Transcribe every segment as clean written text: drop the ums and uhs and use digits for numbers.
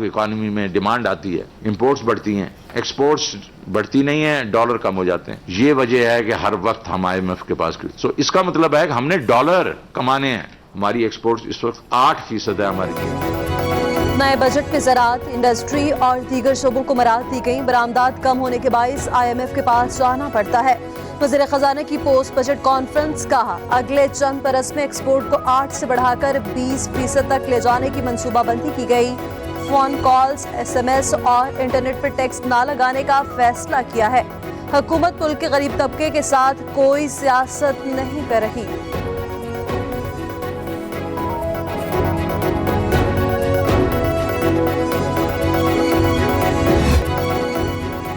Economy में demand आती है, इंपोर्ट्स बढ़ती हैं, एक्सपोर्ट्स बढ़ती नहीं है, डॉलर कम हो जाते हैं। ये वजह है कि हर वक्त हम IMF के पास सो इसका मतलब है कि हमने डॉलर कमाने हैं। हमारी एक्सपोर्ट्स इस वक्त 8% है हमारी। नए बजट में ज़राअत, इंडस्ट्री और दीगर शोबों को मराहत दी गई। बरामदात कम होने के बाइस IMF के पास जाना पड़ता है। वज़ीर ख़जाना की पोस्ट बजट कॉन्फ्रेंस कहा, अगले चंद बरस में एक्सपोर्ट को 8 से बढ़ाकर 20% तक ले जाने की मनसूबाबंदी की गई। फोन कॉल्स, SMS और इंटरनेट पर टैक्स ना लगाने का फैसला किया है। हुकूमत मुल्क के गरीब तबके के साथ कोई सियासत नहीं कर रही।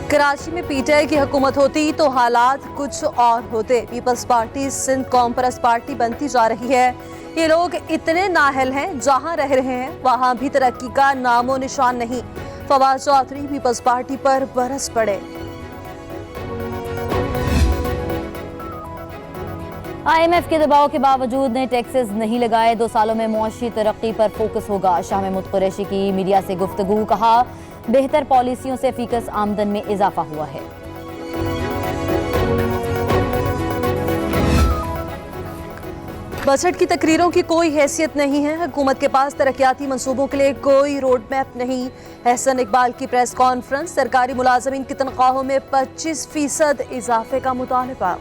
कराची में PTI की हुकूमत होती तो हालात कुछ और होते। पीपल्स पार्टी सिंध कौम परस्त पार्टी बनती जा रही है। ये लोग इतने नाअहल हैं, जहां रह रहे हैं वहां भी तरक्की का नामो निशान नहीं। फवाद चौधरी पीपल्स पार्टी पर बरस पड़े। IMF के दबाव के बावजूद ने टैक्सेस नहीं लगाए। 2 सालों में मुआशी तरक्की पर फोकस होगा। शाह महमूद कुरैशी की मीडिया से गुफ्तगू, कहा बेहतर पॉलिसियों से फीकस आमदन में इजाफा हुआ है। बजट की तकरीरों की कोई हैसियत नहीं है। हुकूमत के पास तरक्याती मंसूबों के लिए कोई रोड मैप नहीं। एहसन इकबाल की प्रेस कॉन्फ्रेंस, सरकारी मुलाजमीन की तनख्वाहों में 25% इजाफे का मुतालबा।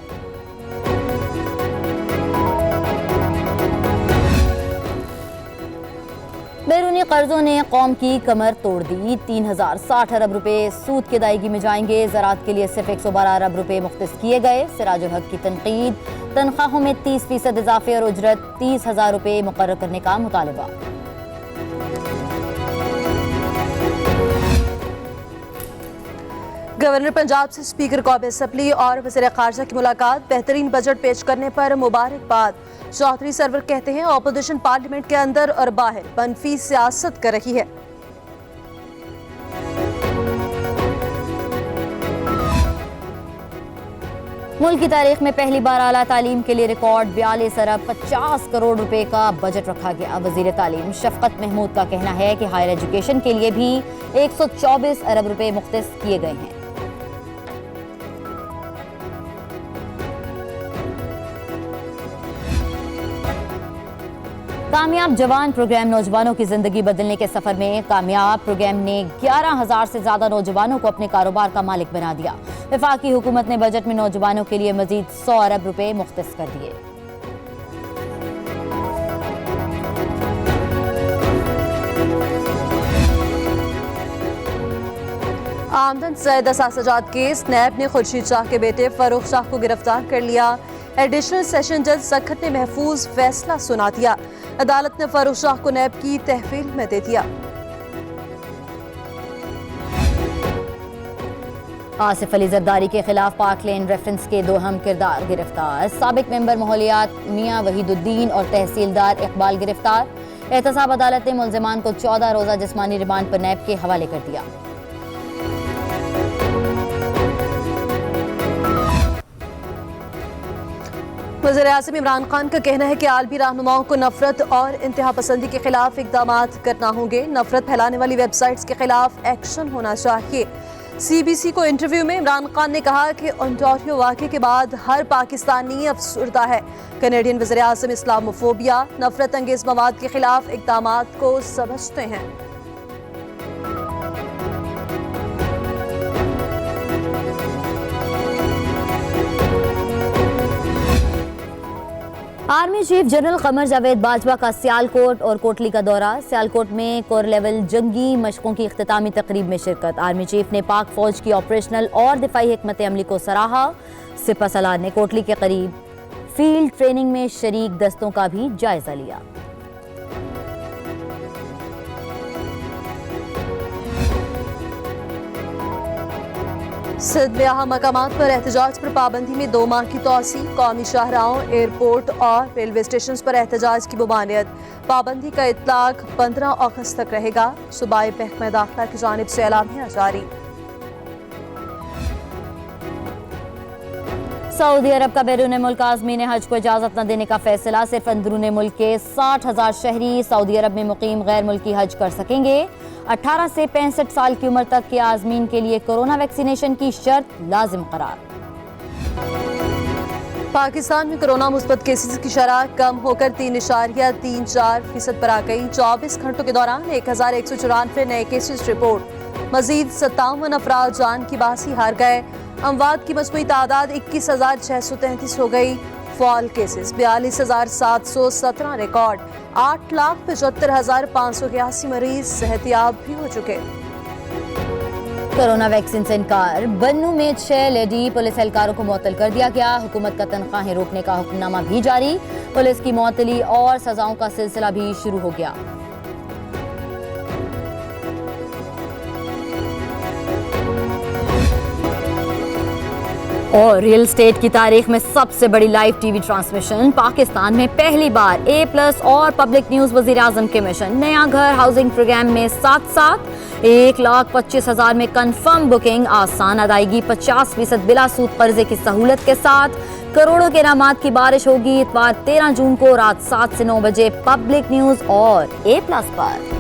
बैरूनी कर्जों ने कौम की कमर तोड़ दी। 3060 अरब रुपए सूद की अदायगी में जाएंगे। ज़राअत के लिए सिर्फ 112 अरब रुपए मुख्तस किए गए। सिराजुल हक की तनकीद, तनख्वाहों में 30% इजाफे और उजरत 30,000 रुपए मुकर्रर करने का मुतालबा। गवर्नर पंजाब से स्पीकर कौमी असम्बली और वज़ीर ख़ारजा की मुलाकात। बेहतरीन बजट पेश करने पर मुबारकबाद। चौधरी सरवर कहते हैं, ऑपोजिशन पार्लियामेंट के अंदर और बाहर मनफी सियासत कर रही है। मुल्क की तारीख में पहली बार आला तालीम के लिए रिकॉर्ड 42 अरब 50 करोड़ रुपए का बजट रखा गया। वजीर तालीम शफकत महमूद का कहना है कि हायर एजुकेशन के लिए भी 124 अरब रुपए मुख्तस किए गए हैं। कामयाब जवान प्रोग्राम नौजवानों की जिंदगी बदलने के सफर में कामयाब प्रोग्राम ने 11,000 से ज्यादा नौजवानों को अपने कारोबार का मालिक बना दिया। वफाकी हुकूमत ने बजट में नौजवानों के लिए मजीद 100 अरब रुपए मुख्तस कर दिए। आमदन ज़ायदा सासजाद केस, नैब ने खुर्शीद शाह के बेटे फरूख शाह को गिरफ्तार कर लिया। एडिशनल सेशन जज सखत ने महफूज फैसला सुना दिया। अदालत ने फरूख शाह को नैब की तहवील में दे दिया। आसिफ अली जरदारी के खिलाफ पाक लेन रेफरेंस के 2 अहम किरदार गिरफ्तार। साबिक मेंबर माहौलियात मियां वहीदुद्दीन और तहसीलदार इकबाल गिरफ्तार। एहतसाब अदालत ने मुल्जिमान को 14 रोजा जिस्मानी रिमांड पर नैब के हवाले कर दिया। वज़ीर-ए-आज़म इमरान खान का कहना है कि आलमी रहनुमाओं को नफरत और इंतहा पसंदी के खिलाफ इक़दाम करना होंगे। नफरत फैलाने वाली वेबसाइट्स के खिलाफ एक्शन होना चाहिए। CBC को इंटरव्यू में इमरान खान ने कहा कि ओंटारियो वाक़े के बाद हर पाकिस्तानी अफसुर्दा है। कैनेडियन वज़ीर-ए-आज़म इस्लामोफोबिया, नफरत अंगेज़ मवाद के खिलाफ इक़दाम को समझते हैं। Army chief general Qamar Javed Bajwa का सियालकोट और कोटली का दौरा। सियालकोट में कोर लेवल जंगी मशकों की इख्तितामी तकरीब में शिरकत। आर्मी चीफ ने पाक फौज की ऑपरेशनल और दिफाई हिकमत अमली को सराहा। सिपा सलार ने कोटली के करीब फील्ड ट्रेनिंग में शरीक दस्तों का भी जायजा लिया। सिंध में अहम मकामात पर एहतजाज पर पाबंदी में 2 माह की तोसी। कौमी शाहराहों, एयरपोर्ट और रेलवे स्टेशन पर एहतजाज की मुमानियत। पाबंदी का इतलाक 15 अगस्त तक रहेगा। सूबाई महकमा दाखिला की जानिब से एलामिया जारी। सऊदी अरब का बैरून मुल्क आज़मीन हज को इजाज़त न देने का फैसला। सिर्फ अंदरून मुल्क के 60,000 शहरी सऊदी अरब में मुकीम गैर मुल्की हज कर सकेंगे। 18 से 65 साल की उम्र तक के आज़मीन के लिए कोरोना वैक्सीनेशन की शर्त लाजिम करार। पाकिस्तान में कोरोना मुस्बत केसेस की शरह कम होकर 3.34% पर आ गई। 24 घंटों के दौरान 1194 नए केसेस रिपोर्ट। मजीद 57 अफराद जान की बाजी हार गए। अमवात की मजमूई तादाद 21,633 हो गई। Fall cases 42,717 record. 8,75,581 मरीज सेहतियाब भी हो चुके। कोरोना वैक्सीन से इनकार। बन्नू में 6 लेडी पुलिस एहलकारों को मुअत्तल कर दिया गया। हुकूमत का तनख्वाहें रोकने का हुक्मनामा भी जारी। पुलिस की मुअत्तली और सजाओं का सिलसिला भी शुरू हो गया। और रियल स्टेट की तारीख में सबसे बड़ी लाइव टीवी ट्रांसमिशन। पाकिस्तान में पहली बार A+ और पब्लिक न्यूज वजीर आजम के मिशन। नया घर हाउसिंग प्रोग्राम में साथ 1,25,000 में कंफर्म बुकिंग। आसान अदायगी 50% बिला सूद कर्जे की सहूलत के साथ। करोड़ों के इनामात की बारिश होगी। इतवार 13 जून को रात 7 से 9 बजे पब्लिक न्यूज और A+ पर।